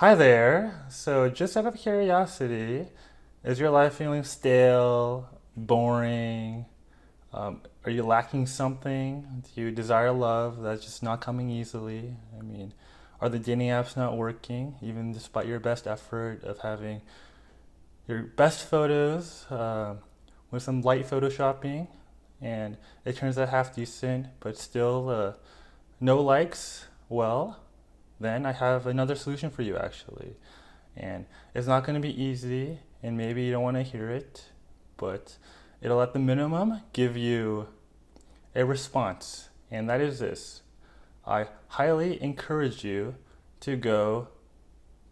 Hi there. So, just out of curiosity, is your life feeling stale, boring? Are you lacking something? Do you desire love that's just not coming easily? I mean, are the dating apps not working, even despite your best effort of having your best photos with some light photoshopping? And it turns out half decent, but still no likes? Well, then I have another solution for you actually. And it's not going to be easy, and maybe you don't want to hear it, but it'll at the minimum give you a response. And that is this: I highly encourage you to go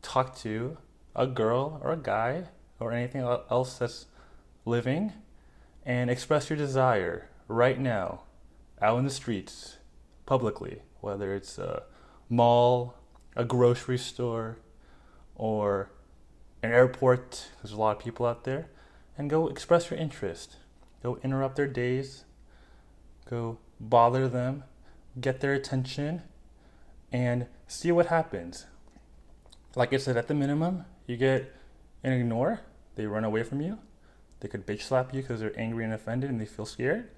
talk to a girl or a guy or anything else that's living and express your desire right now out in the streets publicly, whether it's a mall, a grocery store, or an airport. There's a lot of people out there, and go express your interest. Go interrupt their days. Go bother them. Get their attention, and see what happens. Like I said, at the minimum, you get an ignore. They run away from you. They could bitch slap you because they're angry and offended and they feel scared.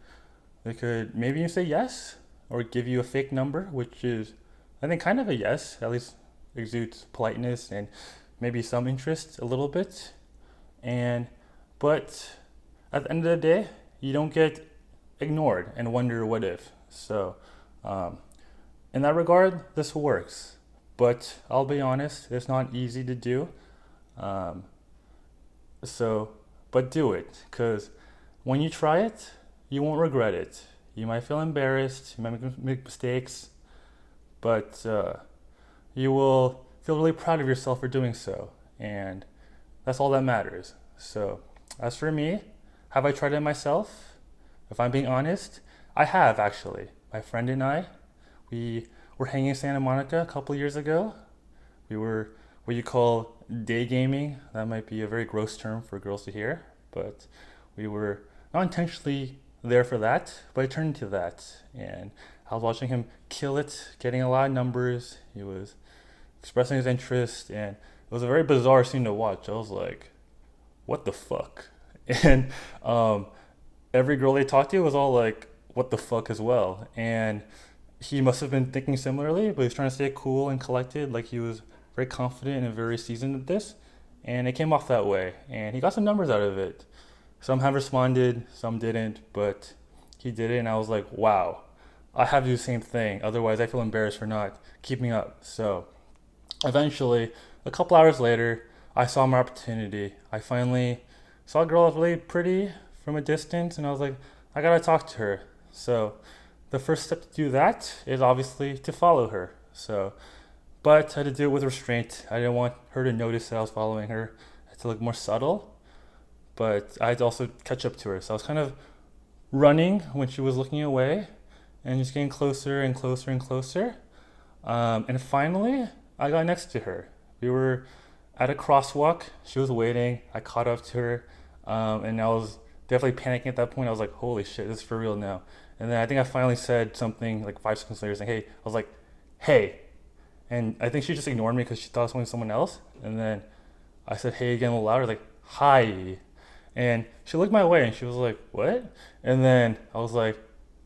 They could maybe you say yes or give you a fake number, which is, I think, kind of a yes. At least exudes politeness and maybe some interest a little bit. And but at the end of the day, you don't get ignored and wonder what if. So um, in that regard, this works. But I'll be honest, it's not easy to do. Um, so, but do it, because when you try it, you won't regret it. You might feel embarrassed, you might make mistakes, but you will feel really proud of yourself for doing so. And that's all that matters. So, as for me, have I tried it myself? If I'm being honest, I have actually. My friend and I, we were hanging in Santa Monica a couple years ago. We were what you call day gaming. That might be a very gross term for girls to hear, but we were not intentionally there for that, but it turned into that. And I was watching him kill it, getting a lot of numbers. He was expressing his interest, and it was a very bizarre scene to watch. I was like, what the fuck? And um, every girl they talked to was all like, what the fuck as well. And he must have been thinking similarly, but he was trying to stay cool and collected, like he was very confident and very seasoned at this. And it came off that way. And he got some numbers out of it. Some have responded, some didn't, but he did it. And I was like, wow, I have to do the same thing. Otherwise, I feel embarrassed for not keeping up. So eventually, a couple hours later, I saw my opportunity. I finally saw a girl that was really pretty from a distance, and I was like, I gotta talk to her. So the first step to do that is obviously to follow her. So, but I had to do it with restraint. I didn't want her to notice that I was following her. I had to look more subtle, but I had to also catch up to her. So I was kind of running when she was looking away, and just getting closer and closer and closer. And finally, I got next to her. We were at a crosswalk. She was waiting. I caught up to her, and I was definitely panicking at that point. I was like, "Holy shit, this is for real now." And then I think I finally said something like 5 seconds later, saying, "Hey," I was like, "Hey," and I think she just ignored me because she thought I was talking to someone else. And then I said, "Hey," again a little louder, like, "Hi," and she looked my way and she was like, "What?" And then I was like,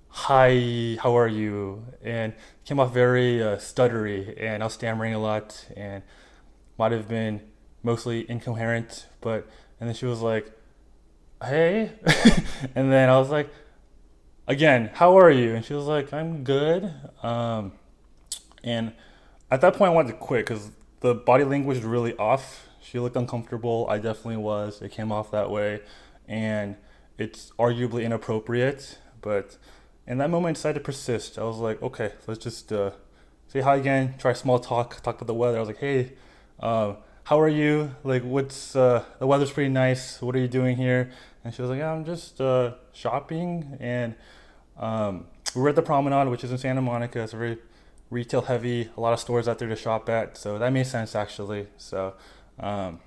"Hi, how are you?" And it came off very stuttery, and I was stammering a lot, and might have been mostly incoherent. But and then she was like, "Hey," and then I was like, "Again, how are you?" And she was like, "I'm good." And at that point, I wanted to quit because the body language was really off. She looked uncomfortable. I definitely was. It came off that way, and it's arguably inappropriate. But in that moment, I decided to persist. I was like, okay, let's just say hi again. Try small talk about the weather. I was like, hey, how are you? Like, what's the weather's pretty nice. What are you doing here? And she was like, yeah, I'm just shopping. And we were at the Promenade, which is in Santa Monica. It's very retail heavy, a lot of stores out there to shop at. So that made sense actually. So, um,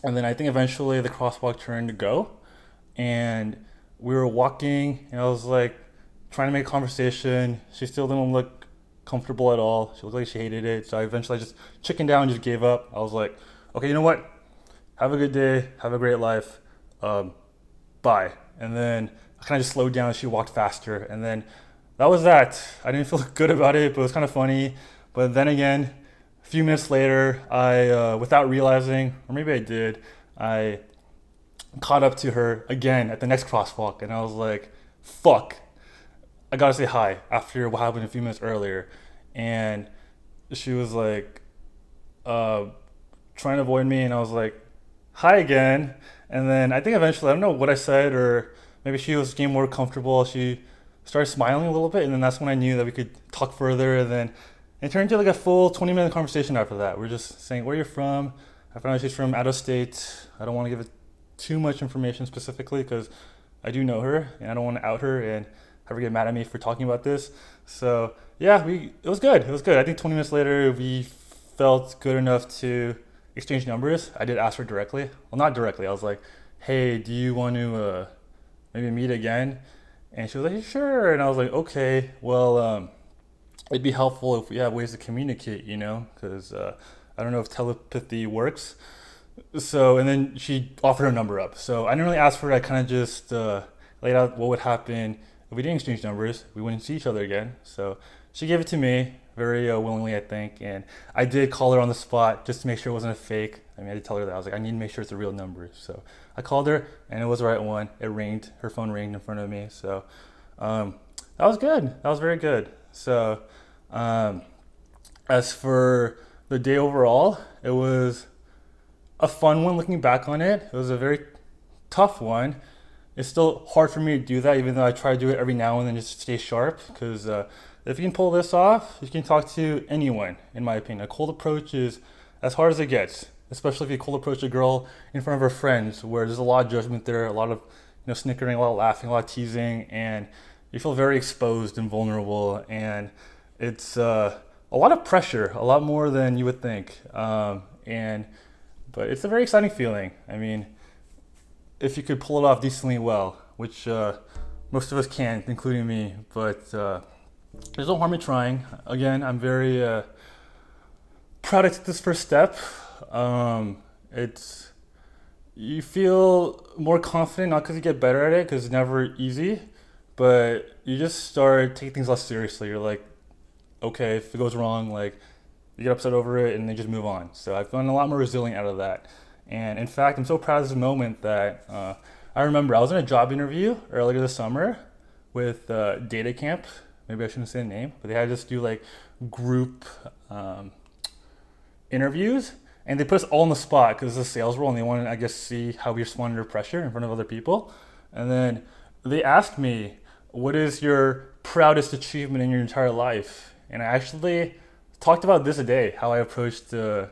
and then I think eventually the crosswalk turned to go, and we were walking, and I was like trying to make conversation. She still didn't look comfortable at all. She looked like she hated it. So I eventually just chickened out and just gave up. I was like, okay, you know what? Have a good day. Have a great life. Um, Bye. And then I kind of just slowed down. She walked faster. And then that was that. I didn't feel good about it, but it was kind of funny. But then again, a few minutes later, without realizing, or maybe I did, I caught up to her again at the next crosswalk. And I was like, fuck, I gotta say hi after what happened a few minutes earlier. And she was like, uh, trying to avoid me. And I was like, hi again. And then I think eventually, I don't know what I said, or maybe she was getting more comfortable. She started smiling a little bit, and then that's when I knew that we could talk further. And then it turned into like a full 20-minute conversation after that. We're just saying where you're from. I found out she's from out of state. I don't want to give it too much information specifically because I do know her, and I don't want to out her and have her get mad at me for talking about this. So yeah, it was good. It was good. I think 20 minutes later, we felt good enough to exchange numbers. I did ask her directly. Well, not directly. I was like, hey, do you want to maybe meet again? And she was like, sure. And I was like, okay, well, it'd be helpful if we have ways to communicate, because I don't know if telepathy works. So, and then she offered her number up. So I didn't really ask for it. I kind of just laid out what would happen if we didn't exchange numbers. We wouldn't see each other again. So she gave it to me very willingly, I think. And I did call her on the spot just to make sure it wasn't a fake. I mean, I did tell her that. I was like, I need to make sure it's a real number. So I called her, and it was the right one. It ringed. Her phone rang in front of me. So that was good. That was very good. So as for the day overall, it was a fun one looking back on it. It was a very tough one. It's still hard for me to do that, even though I try to do it every now and then just to stay sharp. Because if you can pull this off, you can talk to anyone, in my opinion. A cold approach is as hard as it gets, especially if you cold approach a girl in front of her friends, where there's a lot of judgment there, a lot of snickering, a lot of laughing, a lot of teasing, and you feel very exposed and vulnerable. And it's a lot of pressure, a lot more than you would think. But it's a very exciting feeling. I mean, if you could pull it off decently well, which most of us can't, including me. But there's no harm in trying. Again, I'm very proud to take this first step. You feel more confident, not because you get better at it, because it's never easy, but you just start taking things less seriously. You're like, okay, if it goes wrong, like, you get upset over it and then just move on. So I've gotten a lot more resilient out of that. And in fact, I'm so proud of this moment that I remember I was in a job interview earlier this summer with Data Camp. Maybe I shouldn't say the name, but they had us do like group interviews, and they put us all on the spot because it's a sales role, and they wanted, I guess, see how we respond under pressure in front of other people. And then they asked me, what is your proudest achievement in your entire life? And I actually talked about this today, how I approached a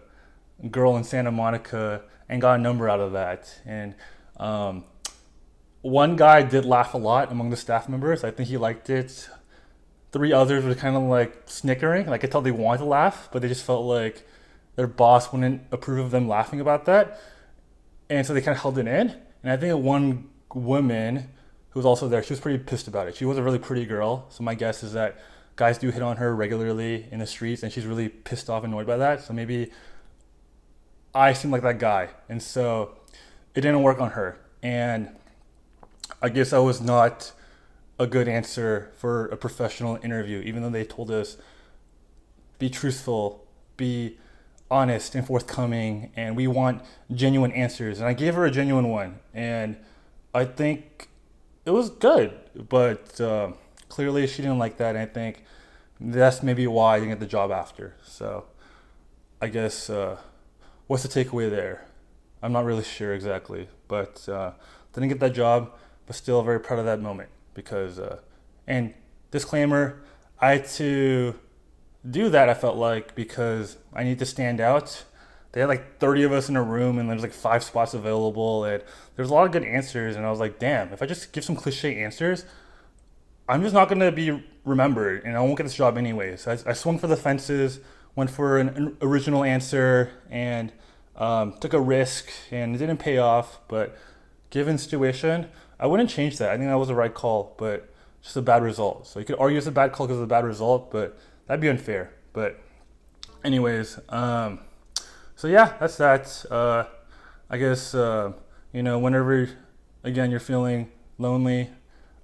girl in Santa Monica and got a number out of that. And one guy did laugh a lot among the staff members. I think he liked it. 3 others were kind of like snickering. Like, I could tell they wanted to laugh, but they just felt like their boss wouldn't approve of them laughing about that. And so they kind of held it in. And I think one woman who was also there, she was pretty pissed about it. She was a really pretty girl. So my guess is that guys do hit on her regularly in the streets, and she's really pissed off and annoyed by that. So maybe I seem like that guy. And so it didn't work on her. And I guess I was not a good answer for a professional interview, even though they told us be truthful, be honest and forthcoming, and we want genuine answers. And I gave her a genuine one, and I think it was good, but clearly she didn't like that, and I think that's maybe why I didn't get the job after. So I guess what's the takeaway there? I'm not really sure exactly, but didn't get that job, but still very proud of that moment. Because, and disclaimer, I had to do that, I felt like, because I need to stand out. They had like 30 of us in a room, and there's like 5 spots available, and there's a lot of good answers. And I was like, damn, if I just give some cliche answers, I'm just not going to be remembered, and I won't get this job anyways. So I swung for the fences, went for an original answer, and took a risk, and it didn't pay off. But given the situation, I wouldn't change that. I think that was the right call, but just a bad result. So you could argue it's a bad call because of the bad result, but that'd be unfair. But anyways, so yeah, that's that. I guess whenever again you're feeling lonely,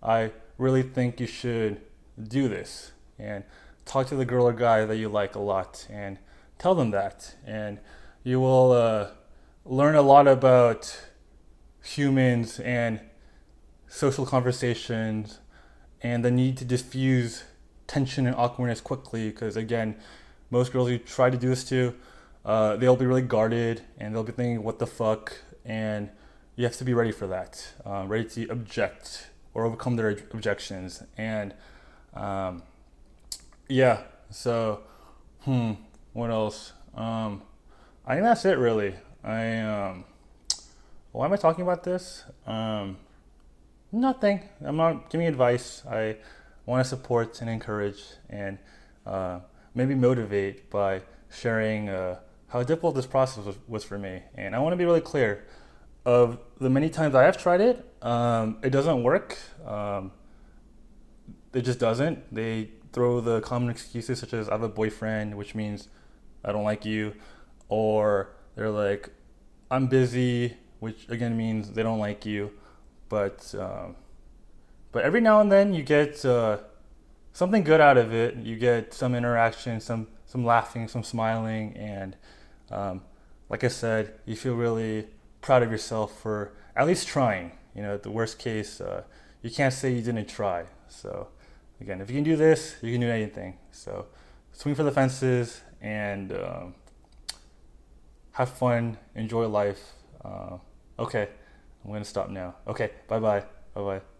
I really think you should do this and talk to the girl or guy that you like a lot and tell them that, and you will learn a lot about humans and social conversations and the need to diffuse tension and awkwardness quickly. Because again, most girls you try to do this to, they'll be really guarded and they'll be thinking, "What the fuck?" And you have to be ready for that, ready to object or overcome their objections. And yeah, so what else? I think that's it really. Why am I talking about this? Nothing. I'm not giving advice. I want to support and encourage and maybe motivate by sharing how difficult this process was for me. And I want to be really clear of the many times I have tried it. It doesn't work. It just doesn't. They throw the common excuses such as I have a boyfriend, which means I don't like you, or they're like I'm busy, which again means they don't like you. But every now and then you get something good out of it. You get some interaction, some laughing, some smiling, and like I said, you feel really proud of yourself for at least trying. At the worst case, you can't say you didn't try. So again, if you can do this, you can do anything. So swing for the fences and have fun, enjoy life. Okay, I'm gonna stop now. Okay, bye bye. Bye bye.